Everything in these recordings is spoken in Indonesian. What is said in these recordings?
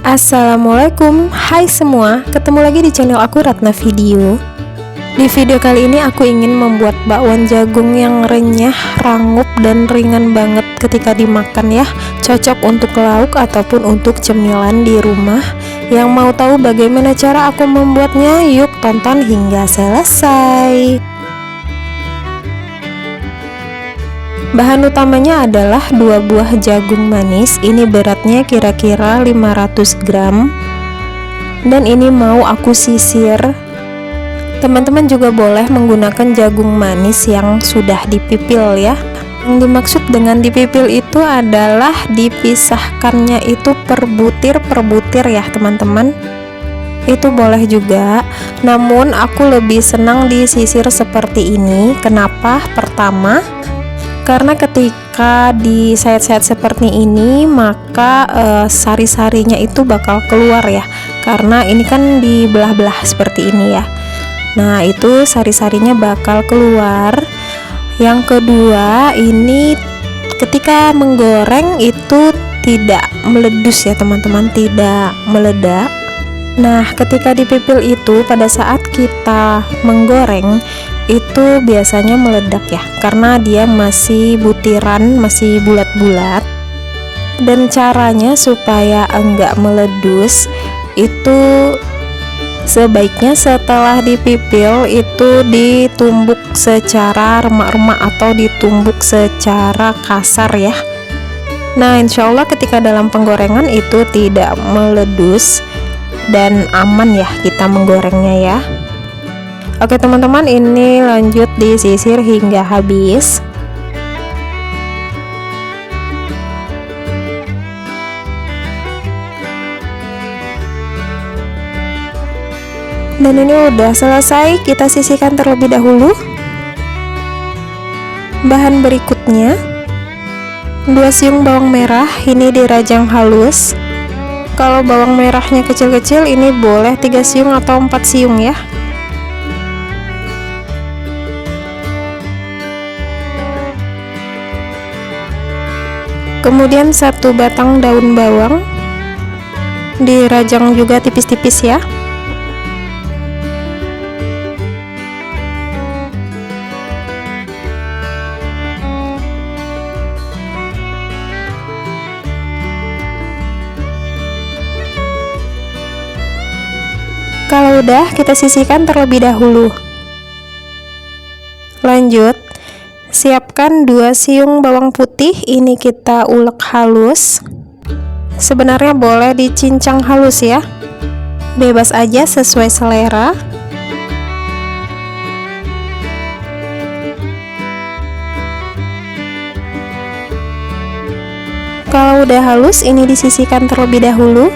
Assalamualaikum, hai semua, ketemu lagi di channel aku Ratna Video. Di video kali ini aku ingin membuat bakwan jagung yang renyah, rangup, dan ringan banget ketika dimakan ya. Cocok untuk lauk ataupun untuk cemilan di rumah. Yang mau tahu bagaimana cara aku membuatnya? Yuk tonton hingga selesai. Bahan utamanya adalah 2 buah jagung manis. Ini beratnya kira-kira 500 gram. Dan ini mau aku sisir. Teman-teman juga boleh menggunakan jagung manis yang sudah dipipil ya. Yang dimaksud dengan dipipil itu adalah dipisahkannya itu per butir ya teman-teman. Itu boleh juga. Namun aku lebih senang disisir seperti ini. Kenapa? Pertama, karena ketika disayat-sayat seperti ini maka sari-sarinya itu bakal keluar ya, karena ini kan dibelah-belah seperti ini ya. Nah itu sari-sarinya bakal keluar. Yang kedua, ini ketika menggoreng itu tidak meledus ya teman-teman, tidak meledak. Nah ketika dipipil itu pada saat kita menggoreng itu biasanya meledak ya, karena dia masih butiran, masih bulat-bulat. Dan caranya supaya enggak meledus itu sebaiknya setelah dipipil itu ditumbuk secara remak-remak atau ditumbuk secara kasar ya. Nah insyaallah ketika dalam penggorengan itu tidak meledus dan aman ya kita menggorengnya ya. Oke teman-teman, ini lanjut disisir hingga habis. Dan ini udah selesai, kita sisihkan terlebih dahulu. Bahan berikutnya 2 siung bawang merah, ini dirajang halus. Kalau bawang merahnya kecil-kecil ini boleh 3 siung atau 4 siung ya. Kemudian 1 batang daun bawang dirajang juga tipis-tipis ya. Kalau udah, kita sisihkan terlebih dahulu. Lanjut, siapkan 2 siung bawang putih, ini kita ulek halus. Sebenarnya boleh dicincang halus ya, bebas aja sesuai selera. Kalau udah halus, ini disisihkan terlebih dahulu.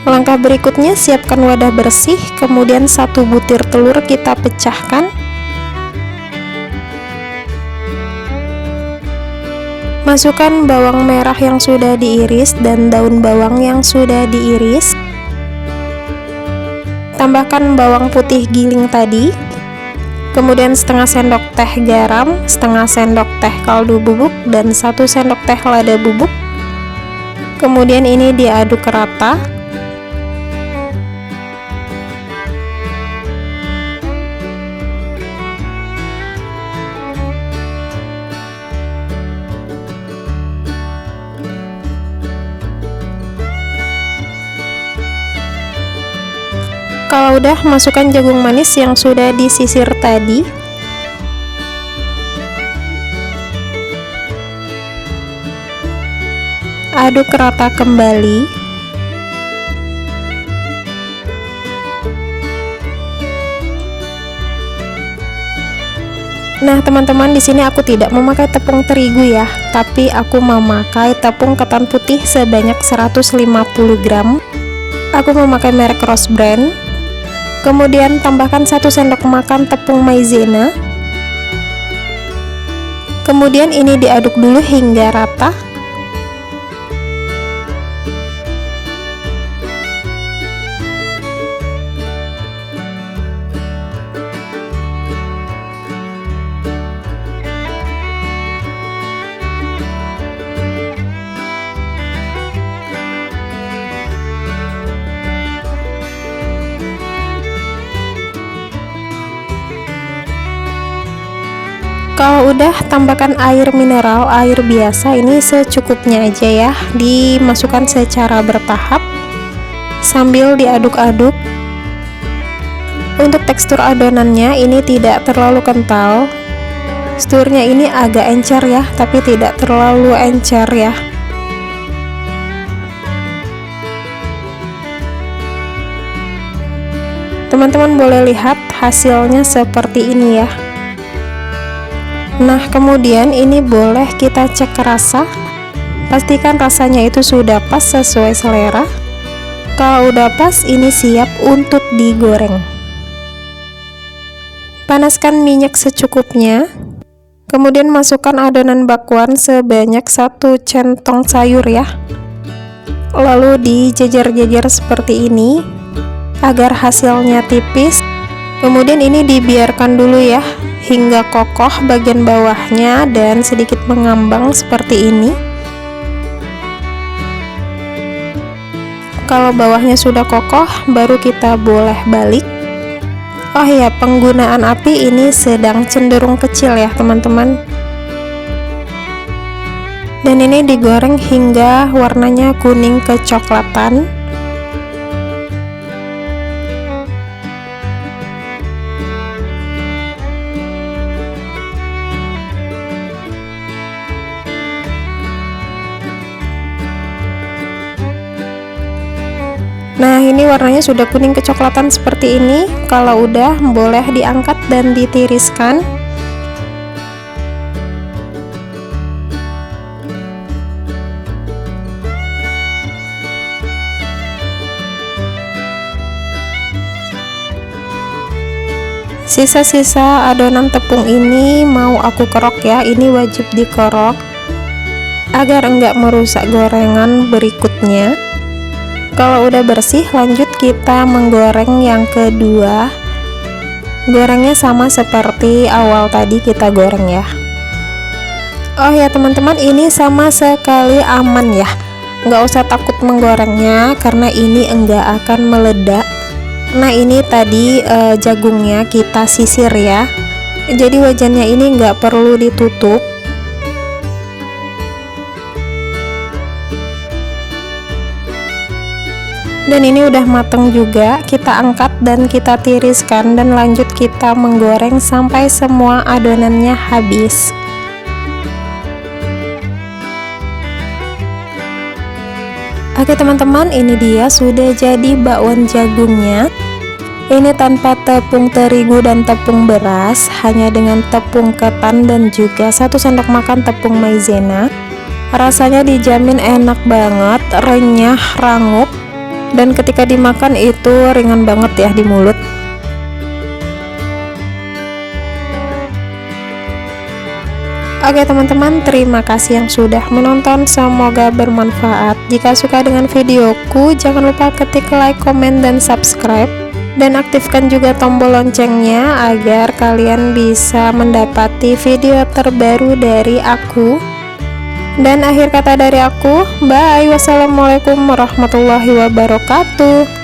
Langkah berikutnya, siapkan wadah bersih, kemudian 1 butir telur kita pecahkan. Masukkan bawang merah yang sudah diiris dan daun bawang yang sudah diiris. Tambahkan bawang putih giling tadi. Kemudian setengah sendok teh garam, setengah sendok teh kaldu bubuk, dan 1 sendok teh lada bubuk. Kemudian ini diaduk rata. Kalau udah, masukkan jagung manis yang sudah disisir tadi. Aduk rata kembali. Nah, teman-teman, di sini aku tidak memakai tepung terigu ya, tapi aku memakai tepung ketan putih sebanyak 150 gram. Aku memakai merek Rose Brand. Kemudian tambahkan 1 sendok makan tepung maizena. Kemudian ini diaduk dulu hingga rata. Kalau udah, tambahkan air mineral, air biasa, ini secukupnya aja ya, dimasukkan secara bertahap sambil diaduk-aduk. Untuk tekstur adonannya ini tidak terlalu kental, teksturnya ini agak encer ya, tapi tidak terlalu encer ya. Teman-teman boleh lihat hasilnya seperti ini ya. Nah, kemudian ini boleh kita cek rasa, pastikan rasanya itu sudah pas sesuai selera. Kalau udah pas, ini siap untuk digoreng. Panaskan minyak secukupnya, kemudian masukkan adonan bakwan sebanyak 1 centong sayur ya, lalu dijejer-jejer seperti ini agar hasilnya tipis. Kemudian ini dibiarkan dulu ya hingga kokoh bagian bawahnya dan sedikit mengambang seperti ini. Kalau bawahnya sudah kokoh, baru kita boleh balik. Oh ya, penggunaan api ini sedang cenderung kecil ya teman-teman. Dan ini digoreng hingga warnanya kuning kecoklatan. Nah, ini warnanya sudah kuning kecoklatan seperti ini. Kalau udah, boleh diangkat dan ditiriskan. Sisa-sisa adonan tepung ini mau aku kerok ya. Ini wajib dikerok agar enggak merusak gorengan berikutnya. Kalau udah bersih, lanjut kita menggoreng yang kedua. Gorengnya sama seperti awal tadi kita goreng ya. Oh ya teman-teman, ini sama sekali aman ya, nggak usah takut menggorengnya karena ini enggak akan meledak. Nah, ini tadi jagungnya kita sisir ya, jadi wajannya ini nggak perlu ditutup. Dan ini udah mateng juga, kita angkat dan kita tiriskan dan lanjut kita menggoreng sampai semua adonannya habis. Oke teman-teman, ini dia sudah jadi bakwan jagungnya. Ini tanpa tepung terigu dan tepung beras, hanya dengan tepung ketan dan juga 1 sendok makan tepung maizena. Rasanya dijamin enak banget, renyah, rangup, dan ketika dimakan itu ringan banget ya di mulut. Oke teman-teman, terima kasih yang sudah menonton, semoga bermanfaat. Jika suka dengan videoku, jangan lupa ketik like, komen, dan subscribe, dan aktifkan juga tombol loncengnya agar kalian bisa mendapati video terbaru dari aku. Dan akhir kata dari aku, bye, wassalamualaikum warahmatullahi wabarakatuh.